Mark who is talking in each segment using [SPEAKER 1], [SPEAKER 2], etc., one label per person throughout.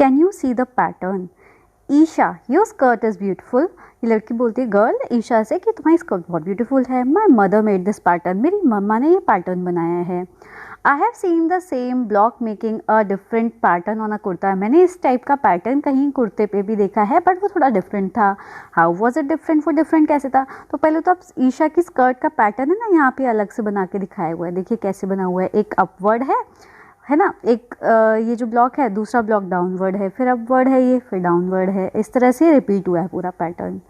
[SPEAKER 1] Can you see the pattern? Isha, your skirt is beautiful. ये लड़की बोलती है गर्ल ईशा से कि तुम्हारी स्कर्ट बहुत ब्यूटीफुल है। My mother made this pattern, मेरी मम्मा ने ये पैटर्न बनाया है। I have seen the same block making a different pattern on a kurta, मैंने इस टाइप का पैटर्न कहीं कुर्ते पे भी देखा है बट वो थोड़ा डिफरेंट था। How was it different? वो डिफरेंट कैसे था? तो पहले तो आप ईशा की स्कर्ट का पैटर्न है ना, यहाँ पे अलग से बना के दिखाया हुआ है। देखिए कैसे बना हुआ है, एक अपवर्ड है ना, एक ये जो ब्लॉक है दूसरा ब्लॉक डाउनवर्ड है, फिर अपवर्ड है ये, फिर डाउनवर्ड है, इस तरह से रिपीट हुआ है पूरा पैटर्न।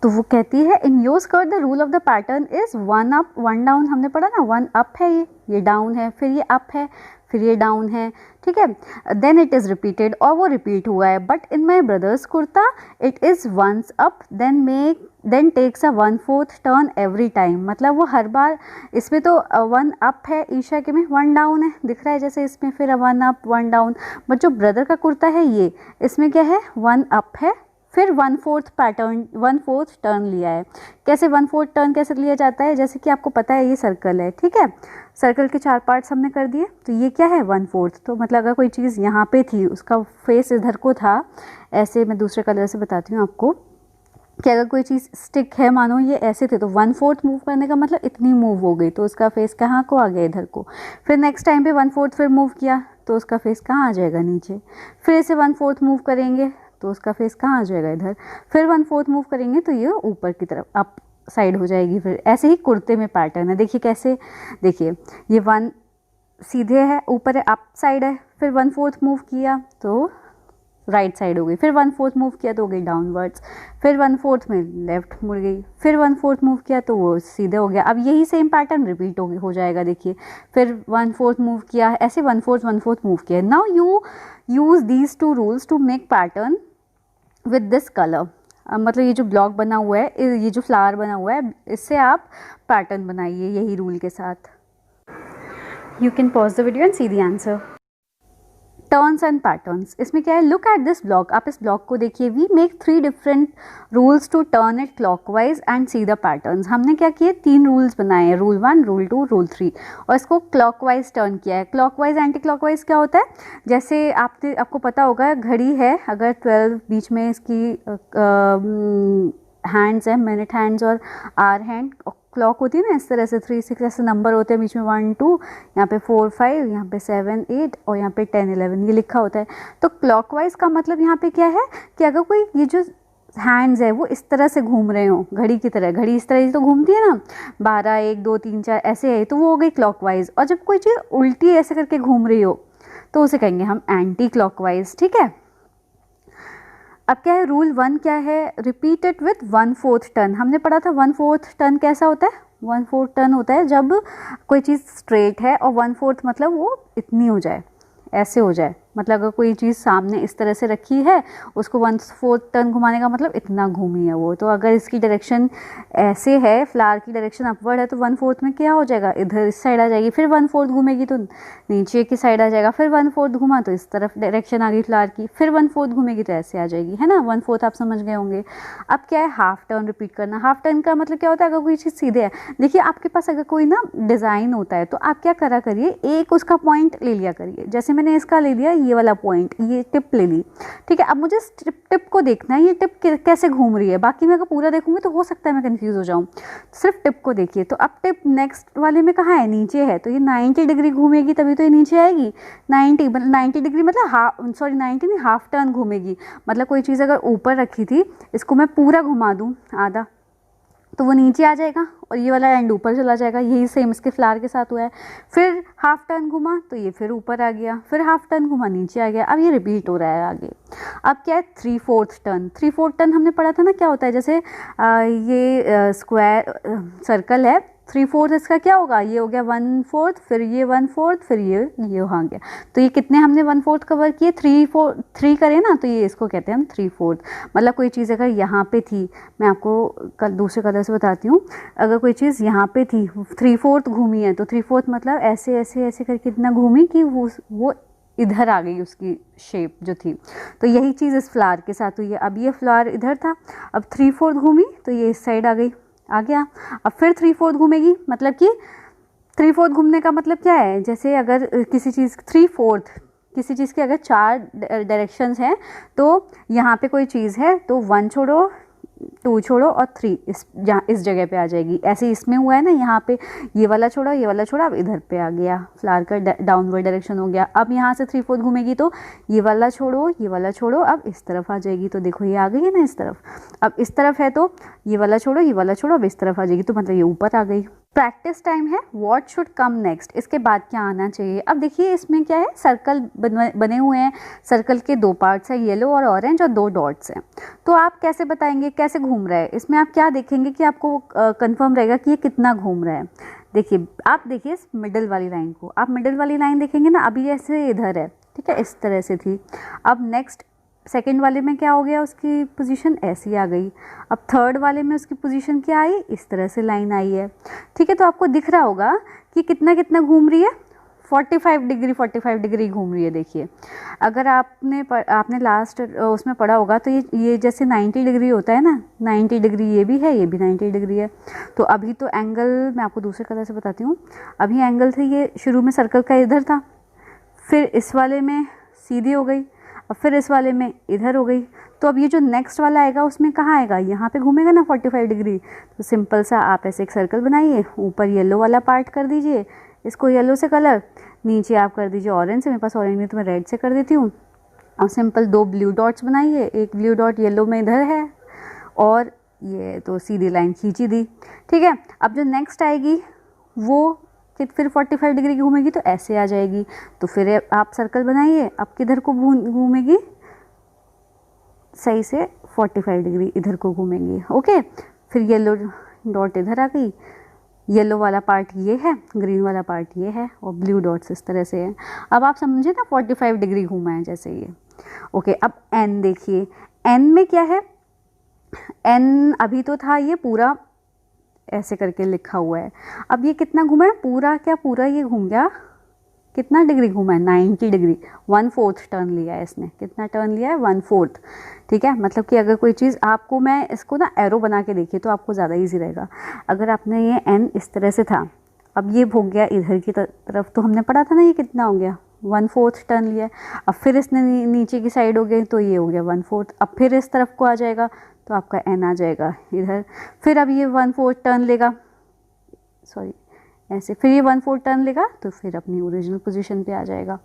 [SPEAKER 1] तो वो कहती है in your skirt the rule of the pattern is 1 up 1 down. हमने पढ़ा ना, 1 अप है ये डाउन है, फिर ये अप है, फिर ये डाउन है, ठीक है। देन इट इज़ रिपीटेड, और वो रिपीट हुआ है। But in my brother's kurta it is once up then takes a 1/4 turn every time. मतलब वो हर बार, इसमें तो 1 अप है ईशा के में, 1 डाउन है, दिख रहा है जैसे इसमें, फिर 1 अप 1 डाउन। बट जो ब्रदर का कुर्ता है ये, इसमें क्या है, 1 अप है, फिर 1/4 पैटर्न 1/4 टर्न लिया है। कैसे 1/4 टर्न कैसे लिया जाता है? जैसे कि आपको पता है ये सर्कल है, ठीक है, सर्कल के 4 पार्ट्स हमने कर दिए, तो ये क्या है 1/4। तो मतलब अगर कोई चीज़ यहाँ पे थी, उसका फेस इधर को था, ऐसे मैं दूसरे कलर से बताती हूँ आपको कि अगर कोई चीज़ स्टिक है, मानो ये ऐसे थे, तो 1/4 मूव करने का मतलब इतनी मूव हो गई, तो उसका फेस कहाँ को आ गया, इधर को। फिर नेक्स्ट टाइम पे 1/4 फिर मूव किया तो उसका फेस कहाँ आ जाएगा, नीचे। फिर इसे 1/4 मूव करेंगे तो उसका फेस कहाँ आ जाएगा, इधर। फिर 1/4 मूव करेंगे तो ये ऊपर की तरफ अप साइड हो जाएगी। फिर ऐसे ही कुर्ते में पैटर्न है, देखिए कैसे, देखिए ये 1 सीधे है, ऊपर है, अप साइड है, फिर 1/4 मूव किया तो राइट साइड हो गई, फिर 1/4 मूव किया तो हो गई डाउनवर्ड्स, फिर 1/4 में लेफ्ट मुड़ गई, फिर 1/4 मूव किया तो वो सीधे हो गया। अब यही सेम पैटर्न रिपीट हो जाएगा, देखिए फिर 1/4 मूव किया, ऐसे 1/4 मूव किया। Now you use these 2 rules to make pattern with this colour. मतलब ये जो ब्लॉक बना हुआ है, ये जो फ्लावर बना हुआ है, इससे आप पैटर्न बनाइए यही रूल के साथ। You can pause the video and see the answer. Turns and patterns, इसमें क्या है, लुक एट दिस ब्लॉक, आप इस ब्लॉक को देखिए। We make 3 different rules to turn it clockwise and see the patterns. हमने क्या किए, 3 रूल्स बनाए हैं, रूल 1, रूल 2, रूल 3, और इसको क्लॉकवाइज टर्न किया है। क्लॉकवाइज एंटी क्लॉकवाइज क्या होता है, जैसे आपको पता होगा घड़ी है, अगर 12 बीच में इसकी हैंड्स है, मिनट हैंड्स और आवर हैंड, क्लॉक होती है ना इस तरह से 3, 6 ऐसे नंबर होते हैं, बीच में 1, 2, यहाँ पे 4, 5, यहाँ पे 7, 8 और यहाँ पे 10, 11 ये लिखा होता है। तो क्लॉकवाइज का मतलब यहाँ पे क्या है कि अगर कोई ये जो हैंड्स है वो इस तरह से घूम रहे हो, घड़ी की तरह, घड़ी इस तरह ही तो घूमती है ना, 12, 1, 2, 3, 4 ऐसे है, तो वो हो गई क्लॉकवाइज। और जब कोई चीज़ उल्टी ऐसे करके घूम रही हो तो उसे कहेंगे हम एंटी क्लॉकवाइज, ठीक है। अब क्या है, रूल 1 क्या है, रिपीट इट विथ 1/4 टर्न। हमने पढ़ा था 1/4 टर्न कैसा होता है, 1/4 टर्न होता है जब कोई चीज़ स्ट्रेट है और 1/4 मतलब वो इतनी हो जाए, ऐसे हो जाए। मतलब अगर कोई चीज़ सामने इस तरह से रखी है, उसको 1/4 टर्न घुमाने का मतलब इतना घूमी है वो। तो अगर इसकी डायरेक्शन ऐसे है, फ्लावर की डायरेक्शन अपवर्ड है, तो 1/4 में क्या हो जाएगा, इधर इस साइड आ जाएगी। फिर 1/4 घूमेगी तो नीचे की साइड आ जाएगा। फिर 1/4 घुमा तो इस तरफ डायरेक्शन आ गई फ्लावर की। फिर 1/4 घूमेगी तो ऐसे आ जाएगी, है ना। 1/4 आप समझ गए होंगे। अब क्या है, हाफ टर्न रिपीट करना। हाफ टर्न का मतलब क्या होता है, अगर कोई चीज़ सीधे है, देखिए आपके पास अगर कोई ना डिज़ाइन होता है तो आप क्या करा करिए, एक उसका पॉइंट ले लिया करिए। जैसे मैंने इसका ले लिया, ये वाला पॉइंट, ये टिप ले ली, ठीक है। अब मुझे टिप को देखना है, ये टिप कैसे घूम रही है। बाकी मैं अगर पूरा देखूंगी तो हो सकता है मैं कंफ्यूज हो जाऊं, सिर्फ टिप को देखिए। तो अब टिप नेक्स्ट वाले में कहाँ है, नीचे है, तो ये 90 डिग्री घूमेगी तभी तो ये नीचे आएगी। 90 डिग्री मतलब 90 नहीं, हाफ टर्न घूमेगी। मतलब कोई चीज़ अगर ऊपर रखी थी, इसको मैं पूरा घुमा दूँ आधा, तो वो नीचे आ जाएगा और ये वाला एंड ऊपर चला जाएगा। यही सेम इसके फ्लावर के साथ हुआ है। फिर हाफ टर्न घुमा तो ये फिर ऊपर आ गया, फिर हाफ टर्न घुमा नीचे आ गया। अब ये रिपीट हो रहा है आगे। अब क्या है, 3/4 टर्न। 3/4 टर्न हमने पढ़ा था ना, क्या होता है, जैसे ये स्क्वायर सर्कल है, 3/4 इसका क्या होगा, ये हो गया 1/4, फिर ये 1/4, फिर ये वहाँ गया। तो ये कितने हमने 1/4 कवर किए, 3 करें ना, तो ये इसको कहते हैं हम 3/4। मतलब कोई चीज़ अगर यहाँ पे थी, मैं आपको कल दूसरे कलर से बताती हूँ, अगर कोई चीज़ यहाँ पे थी 3/4 घूमी है, तो 3/4 मतलब ऐसे ऐसे ऐसे करके इतना घूमी कि वो इधर आ गई, उसकी शेप जो थी। तो यही चीज़ इस फ्लावर के साथ हुई है। अब ये फ्लावर इधर था, अब 3/4 घूमी तो ये इस साइड आ गई, आ गया। अब फिर 3/4 घूमेगी, मतलब कि 3/4 घूमने का मतलब क्या है, जैसे अगर किसी चीज़ 3/4 किसी चीज़ की अगर 4 डायरेक्शंस हैं तो यहाँ पे कोई चीज़ है तो 1 छोड़ो, 2 छोड़ो और 3 इस जगह पे आ जाएगी। ऐसे इसमें हुआ है ना, यहाँ पे ये वाला छोड़ा, ये वाला छोड़ा, अब इधर पे आ गया, फ्लावर का डाउनवर्ड डायरेक्शन हो गया। अब यहाँ से 3/4 घूमेगी तो ये वाला छोड़ो, ये वाला छोड़ो, अब इस तरफ आ जाएगी। तो देखो ये आ गई है ना इस तरफ। अब इस तरफ है तो ये वाला छोड़ो, ये वाला छोड़ो, अब इस तरफ आ जाएगी, तो मतलब ये ऊपर आ गई। प्रैक्टिस टाइम है, व्हाट शुड कम नेक्स्ट, इसके बाद क्या आना चाहिए। अब देखिए इसमें क्या है, सर्कल बने हुए हैं, सर्कल के 2 पार्ट्स हैं, येलो और ऑरेंज, और 2 डॉट्स हैं। तो आप कैसे बताएंगे कैसे घूम रहा है, इसमें आप क्या देखेंगे कि आपको कंफर्म रहेगा कि ये कितना घूम रहा है। देखिए आप देखिए इस मिडिल वाली लाइन को, आप मिडिल वाली लाइन देखेंगे ना, अभी जैसे इधर है, ठीक है, इस तरह से थी। अब नेक्स्ट सेकंड वाले में क्या हो गया, उसकी पोजीशन ऐसी आ गई। अब थर्ड वाले में उसकी पोजीशन क्या आई, इस तरह से लाइन आई है, ठीक है। तो आपको दिख रहा होगा कि कितना कितना घूम रही है, 45 डिग्री घूम रही है। देखिए अगर आपने लास्ट उसमें पढ़ा होगा तो ये जैसे 90 डिग्री होता है ना, 90 डिग्री ये भी है, ये भी 90 डिग्री है। तो अभी तो एंगल मैं आपको दूसरे कलर से बताती हूँ। अभी एंगल थे, ये शुरू में सर्कल का इधर था, फिर इस वाले में सीधी हो गई, और फिर इस वाले में इधर हो गई। तो अब ये जो नेक्स्ट वाला आएगा उसमें कहाँ आएगा, यहाँ पे घूमेगा ना 45 डिग्री। तो सिंपल सा आप ऐसे एक सर्कल बनाइए, ऊपर येलो वाला पार्ट कर दीजिए, इसको येलो से कलर, नीचे आप कर दीजिए ऑरेंज से, मेरे पास ऑरेंज नहीं तो मैं रेड से कर देती हूँ। और सिंपल 2 ब्लू डॉट्स बनाइए, एक ब्लू डॉट येलो में इधर है, और ये तो सीधी लाइन खींची दी, ठीक है। अब जो नेक्स्ट आएगी वो फिर 45 डिग्री की घूमेगी तो ऐसे आ जाएगी। तो फिर आप सर्कल बनाइए, अब किधर को घूमेगी, सही से 45 डिग्री इधर को घूमेंगी, ओके। फिर येलो डॉट इधर आ गई, येलो वाला पार्ट ये है, ग्रीन वाला पार्ट ये है, और ब्लू डॉट्स इस तरह से है। अब आप समझे ना 45 डिग्री घूमा है जैसे ये, ओके। अब एन देखिए, एन में क्या है, एन अभी तो था ये पूरा ऐसे करके लिखा हुआ है, अब ये कितना घूमा है, पूरा क्या पूरा ये घूम गया, कितना डिग्री घूमा है, 90 डिग्री, 1/4 टर्न लिया है इसने। कितना टर्न लिया है, 1/4, ठीक है। मतलब कि अगर कोई चीज़ आपको, मैं इसको ना एरो बना के देखिए तो आपको ज़्यादा इजी रहेगा। अगर आपने ये एन इस तरह से था, अब ये हो गया इधर की तरफ, तो हमने पढ़ा था ना ये कितना हो गया, 1/4 टर्न लिया है। अब फिर इसने नीचे की साइड हो गई तो ये हो गया 1/4, अब फिर इस तरफ को आ जाएगा तो आपका एन आ जाएगा इधर। फिर अब ये 1/4 टर्न लेगा, सॉरी ऐसे, फिर ये 1/4 टर्न लेगा तो फिर अपनी ओरिजिनल पोजीशन पे आ जाएगा।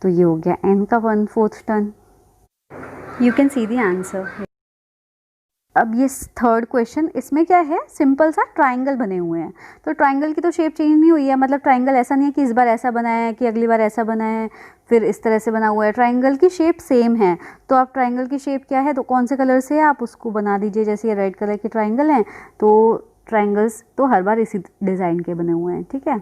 [SPEAKER 1] तो ये हो गया एन का 1/4 turn. You can see the answer. अब ये थर्ड क्वेश्चन, इसमें क्या है, सिंपल सा ट्राइंगल बने हुए हैं। तो ट्राइंगल की तो शेप चेंज नहीं हुई है, मतलब ट्राइंगल ऐसा नहीं है कि इस बार ऐसा बनाया है कि अगली बार ऐसा बनाया है, फिर इस तरह से बना हुआ है। ट्राइंगल की शेप सेम है। तो आप ट्राइंगल की शेप क्या है, तो कौन से कलर से है आप उसको बना दीजिए। जैसे ये रेड कलर के ट्राइंगल हैं तो ट्राइंगल्स तो हर बार इसी डिज़ाइन के बने हुए हैं, ठीक है,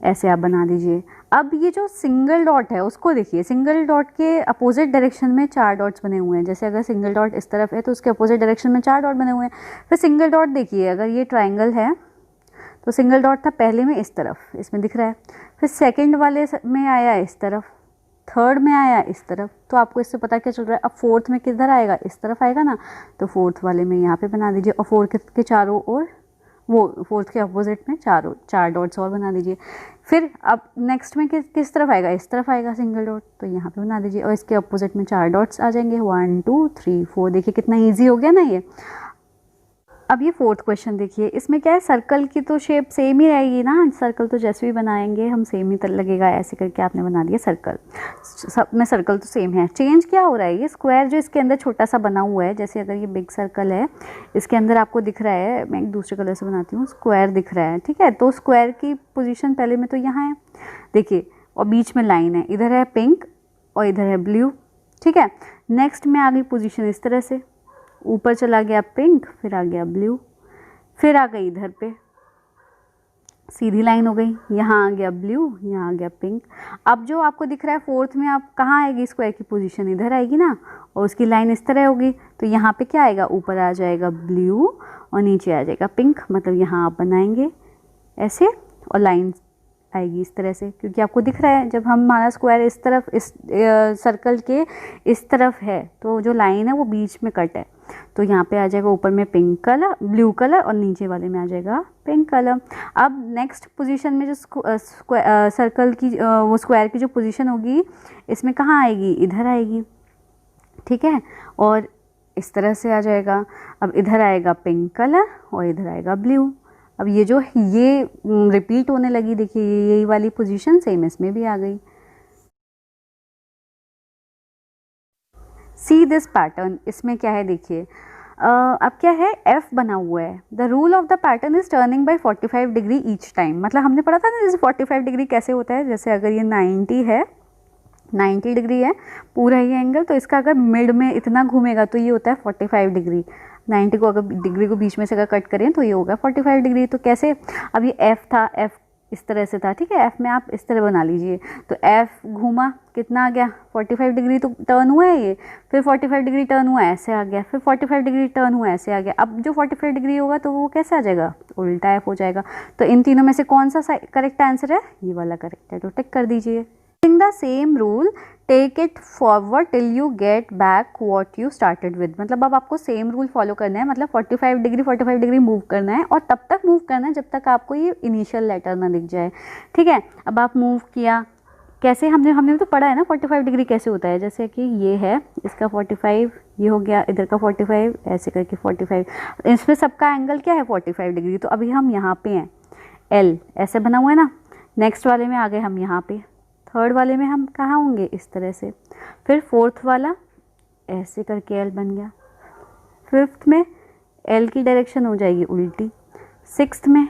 [SPEAKER 1] ऐसे आप बना दीजिए। अब ये जो सिंगल डॉट है उसको देखिए, सिंगल डॉट के अपोजिट डायरेक्शन में 4 डॉट्स बने हुए हैं। जैसे अगर सिंगल डॉट इस तरफ है तो उसके अपोजिट डायरेक्शन में 4 डॉट बने हुए हैं। फिर सिंगल डॉट देखिए, अगर ये ट्राइंगल है तो सिंगल डॉट था पहले में इस तरफ, इसमें दिख रहा है, फिर सेकंड वाले में आया इस तरफ, थर्ड में आया इस तरफ। तो आपको इससे पता क्या चल रहा है, अब फोर्थ में किधर आएगा, इस तरफ आएगा ना, तो फोर्थ वाले में यहाँ पे बना दीजिए, और फोर्थ के चारों ओर, वो फोर्थ के अपोजिट में 4 डॉट्स और बना दीजिए। फिर अब नेक्स्ट में किस तरफ आएगा, इस तरफ आएगा सिंगल डॉट, तो यहाँ पे बना दीजिए, और इसके अपोजिट में 4 डॉट्स आ जाएंगे, 1 2 3 4। देखिए कितना ईजी हो गया ना ये। अब ये फोर्थ क्वेश्चन देखिए, इसमें क्या है, सर्कल की तो शेप सेम ही रहेगी ना, सर्कल तो जैसे भी बनाएंगे हम सेम ही लगेगा। ऐसे करके आपने बना दिया सर्कल, सब में सर्कल तो सेम है। चेंज क्या हो रहा है, ये स्क्वायर जो इसके अंदर छोटा सा बना हुआ है, जैसे अगर ये बिग सर्कल है, इसके अंदर आपको दिख रहा है, मैं एक दूसरे कलर से बनाती हूँ, स्क्वायर दिख रहा है, ठीक है। तो स्क्वायर की पोजीशन पहले में तो यहाँ है, देखिए, और बीच में लाइन है, इधर है पिंक और इधर है ब्लू, ठीक है। नेक्स्ट में आ गई पोजीशन इस तरह से, ऊपर चला गया पिंक, फिर आ गया ब्लू, फिर आ गई इधर पे सीधी लाइन हो गई, यहाँ आ गया ब्लू, यहाँ आ गया पिंक। अब जो आपको दिख रहा है फोर्थ में, आप कहाँ आएगी स्क्वायर की पोजीशन, इधर आएगी ना, और उसकी लाइन इस तरह होगी। तो यहाँ पे क्या आएगा, ऊपर आ जाएगा ब्लू और नीचे आ जाएगा पिंक। मतलब यहाँ आप बनाएंगे ऐसे और लाइन आएगी इस तरह से, क्योंकि आपको दिख रहा है जब हम हमारा स्क्वायर इस तरफ इस सर्कल के इस तरफ है तो जो लाइन है वो बीच में कट है, तो यहाँ पे आ जाएगा ऊपर में पिंक कलर, ब्लू कलर, और नीचे वाले में आ जाएगा पिंक कलर। अब नेक्स्ट पोजीशन में जो सर्कल की वो स्क्वायर की जो पोजीशन होगी इसमें कहाँ आएगी, इधर आएगी, ठीक है, और इस तरह से आ जाएगा। अब इधर आएगा पिंक कलर और इधर आएगा ब्लू। अब ये जो ये रिपीट होने लगी, देखिए यही वाली पोजीशन सेम इसमें भी आ गई। सी दिस पैटर्न, इसमें क्या है देखिए, अब क्या है, F बना हुआ है। The rule of the pattern is turning by 45 degree each time. मतलब हमने पढ़ा था ना जैसे 45 डिग्री कैसे होता है, जैसे अगर ये 90 है, 90 डिग्री है पूरा ये एंगल, तो इसका अगर मिड में इतना घूमेगा तो ये होता है 45 डिग्री। 90 को अगर डिग्री को बीच में से अगर कट करें तो ये होगा 45 डिग्री। तो कैसे, अब ये F था, F इस तरह से था, ठीक है, F में आप इस तरह बना लीजिए, तो F घूमा कितना आ गया 45 डिग्री, तो टर्न हुआ है ये, फिर 45 डिग्री टर्न हुआ ऐसे आ गया, फिर 45 डिग्री टर्न हुआ ऐसे आ गया। अब जो 45 डिग्री होगा तो वो कैसे आ जाएगा, उल्टा F हो जाएगा। तो इन तीनों में से कौन सा करेक्ट आंसर है, ये वाला करेक्ट है, तो टिक कर दीजिए। The same rule take it forward till you get back what you started with. मतलब अब आपको सेम रूल फॉलो करना है, मतलब 45 डिग्री मूव करना है और तब तक मूव करना है जब तक आपको ये इनिशियल लेटर ना दिख जाए, ठीक है। अब आप मूव किया कैसे, हमने तो पढ़ा है ना 45 डिग्री कैसे होता है, जैसे कि ये है इसका 45, ये हो गया इधर का 45, ऐसे करके 45, इसमें सबका एंगल क्या है 45 डिग्री। तो अभी हम यहाँ पे हैं, L ऐसे बना हुआ है ना, नेक्स्ट वाले में आ गए हम यहाँ पे, थर्ड वाले में हम कहाँ होंगे, इस तरह से, फिर फोर्थ वाला ऐसे करके L बन गया, फिफ्थ में L की डायरेक्शन हो जाएगी उल्टी, सिक्स्थ में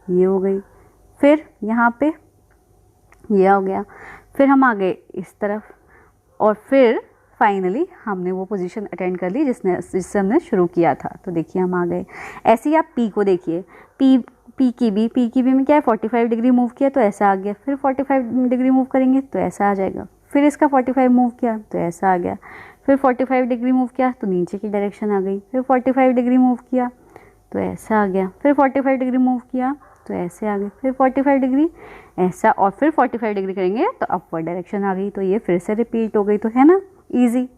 [SPEAKER 1] ये हो गई, फिर यहाँ पे ये हो गया, फिर हम आ गए इस तरफ, और फिर फाइनली हमने वो पोजीशन अटेंड कर ली जिससे हमने शुरू किया था। तो देखिए हम आ गए। ऐसे ही आप P को देखिए, पी की बी में क्या है 45 डिग्री मूव किया तो ऐसा आ गया, फिर 45 डिग्री मूव करेंगे तो ऐसा आ जाएगा, फिर इसका 45 मूव किया तो ऐसा आ गया, फिर 45 डिग्री मूव किया तो नीचे की डायरेक्शन आ गई, फिर 45 डिग्री मूव किया तो ऐसा आ गया, फिर 45 डिग्री मूव किया तो ऐसे आ गए, फिर 45 डिग्री ऐसा, और फिर 45 डिग्री करेंगे तो अपवर्ड डायरेक्शन आ गई। तो ये फिर से रिपीट हो गई, तो है ना ईजी।